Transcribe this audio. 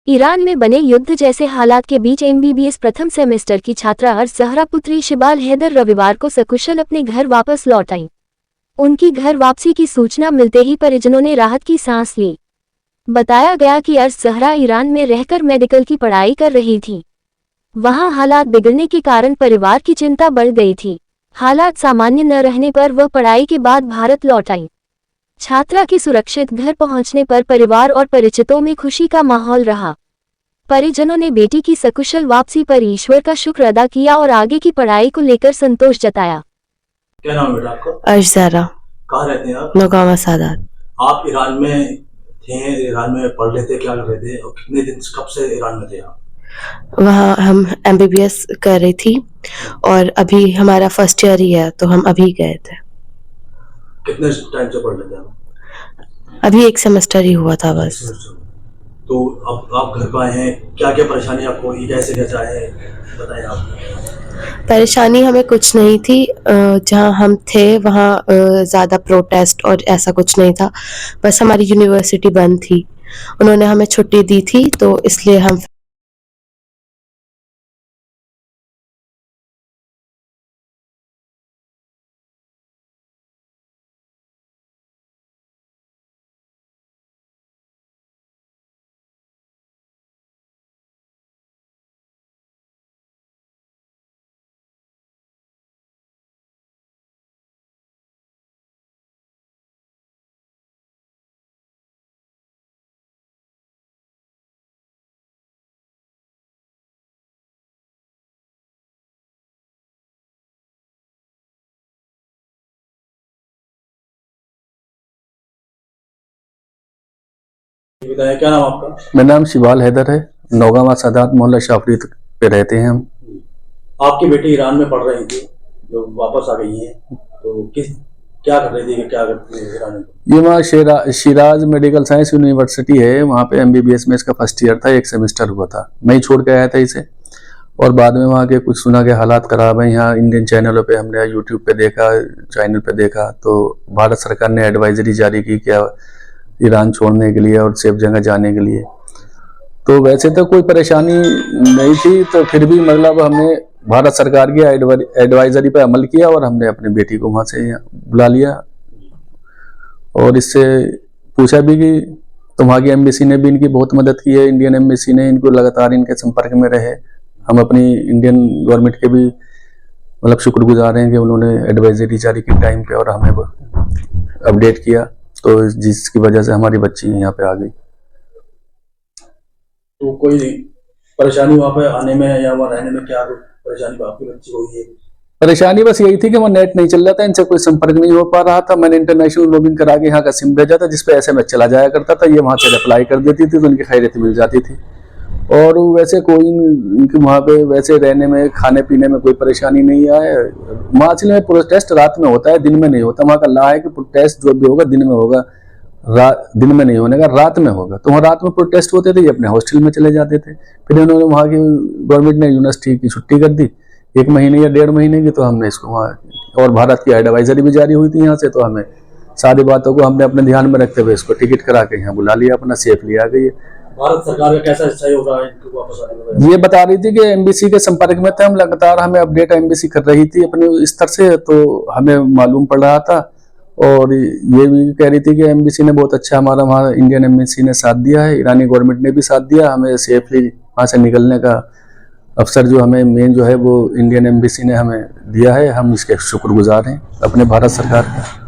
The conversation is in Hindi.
ईरान में बने युद्ध जैसे हालात के बीच एमबीबीएस प्रथम सेमेस्टर की छात्रा अर्श ज़हरा पुत्री शिबाल हैदर रविवार को सकुशल अपने घर वापस लौट आई। उनकी घर वापसी की सूचना मिलते ही परिजनों ने राहत की सांस ली। बताया गया कि अर्श ज़हरा ईरान में रहकर मेडिकल की पढ़ाई कर रही थी। वहां हालात बिगड़ने के कारण परिवार की चिंता बढ़ गई थी। हालात सामान्य न रहने पर वह पढ़ाई के बाद भारत लौट आई। छात्रा के सुरक्षित घर पहुंचने पर परिवार और परिचितों में खुशी का माहौल रहा। परिजनों ने बेटी की सकुशल वापसी पर ईश्वर का शुक्र अदा किया और आगे की पढ़ाई को लेकर संतोष जताया। क्या नाम है बेटा आपका? अर्श ज़हरा। कहाँ रहते हैं आप? नौगावा सादात। आप ईरान में थे, ईरान में पढ़ रहे थे, क्या कर रहे थे और कितने दिन कब से ईरान में थे आप? वहाँ हम एमबीबीएस कर रही थी और अभी हमारा फर्स्ट ईयर ही है, तो हम अभी गए थे। कितने टाइम से पढ़ रहे थे आप? अभी एक सेमेस्टर ही हुआ था बस। तो अब आप घर पर आए हैं, क्या क्या परेशानी आपको हुई, कैसे कैसे आए बताएं आप। परेशानी हमें कुछ नहीं थी। जहाँ हम थे वहाँ ज़्यादा प्रोटेस्ट और ऐसा कुछ नहीं था। बस हमारी यूनिवर्सिटी बंद थी, उन्होंने हमें छुट्टी दी थी, तो इसलिए हम बताएं, क्या नाम आपका? मेरा नाम शिबाल हैदर है। नौगावा सादात मोहल्ला शाफरी पे रहते हैं हम। आपकी बेटी ईरान में पढ़ रही थी, जो वापस आ गई है, तो क्या कर रही थी, क्या करती है ईरान में? ये वहाँ शिराज मेडिकल साइंस यूनिवर्सिटी है, वहाँ पे एमबीबीएस में इसका फर्स्ट ईयर था, एक सेमेस्टर हुआ था। मैं ही छोड़ के आया था इसे, और बाद में वहाँ के कुछ सुना के हालात खराब है। यहाँ इंडियन चैनलों पे हमने यूट्यूब पे देखा, चैनल पे देखा, तो भारत सरकार ने एडवाइजरी जारी की क्या ईरान छोड़ने के लिए और सेफ जगह जाने के लिए। तो वैसे तो कोई परेशानी नहीं थी, तो फिर भी मतलब हमने भारत सरकार की एडवाइजरी पे अमल किया और हमने अपनी बेटी को वहाँ से बुला लिया और इससे पूछा भी कि तो वहाँ की एम्बेसी ने भी इनकी बहुत मदद की है। इंडियन एम्बेसी ने इनको लगातार इनके संपर्क में रहे। हम अपनी इंडियन गवर्नमेंट के भी मतलब शुक्रगुजार हैं कि उन्होंने एडवाइजरी जारी की टाइम पे और हमें अपडेट किया, तो जिसकी वजह से हमारी बच्ची यहाँ पे आ गई। तो कोई परेशानी वहाँ पे आने में या वहाँ रहने में, क्या परेशानी आपकी बच्ची को हुई है? परेशानी बस यही थी कि वो नेट नहीं चल रहा था, इनसे कोई संपर्क नहीं हो पा रहा था। मैंने इंटरनेशनल लॉगिन करा के यहाँ का सिम भेजा था, जिसपे एसएमएस चला जाया करता था। ये वहाँ से रिप्लाई कर देती थी तो उनकी खैरियत मिल जाती थी। और वैसे कोई इनके वहाँ पे वैसे रहने में, खाने पीने में कोई परेशानी नहीं आए। मार्चल में प्रोटेस्ट रात में होता है, दिन में नहीं होता। वहाँ का ला है कि प्रोटेस्ट जो भी होगा दिन में होगा, दिन में नहीं होने का, रात में होगा। तो वहाँ रात में प्रोटेस्ट होते थे, ये अपने हॉस्टल में चले जाते थे। फिर उन्होंने वहाँ की गवर्नमेंट ने यूनिवर्सिटी की छुट्टी कर दी 1 महीने या 1.5 महीने की, तो हमने इसको वहाँ, और भारत की एडवाइजरी भी जारी हुई थी यहाँ से, तो हमें सारी बातों को हमने अपने ध्यान में रखते हुए इसको टिकट करा के यहाँ बुला लिया, अपना सेफली आ गई। भारत सरकार का कैसा सहयोग रहा है इनको वापस आने में? ये बता रही थी कि एम्बेसी के संपर्क में थे हम, लगातार हमें अपडेट एम्बेसी कर रही थी अपने स्तर से, तो हमें मालूम पड़ रहा था। और ये भी कह रही थी कि एम्बेसी ने बहुत अच्छा हमारा वहाँ इंडियन एम्बेसी ने साथ दिया है, ईरानी गवर्नमेंट ने भी साथ दिया, हमें सेफली वहाँ से निकलने का अवसर जो हमें मेन जो है वो इंडियन एम्बेसी ने हमें दिया है। हम इसके शुक्रगुजार हैं अपने भारत सरकार के।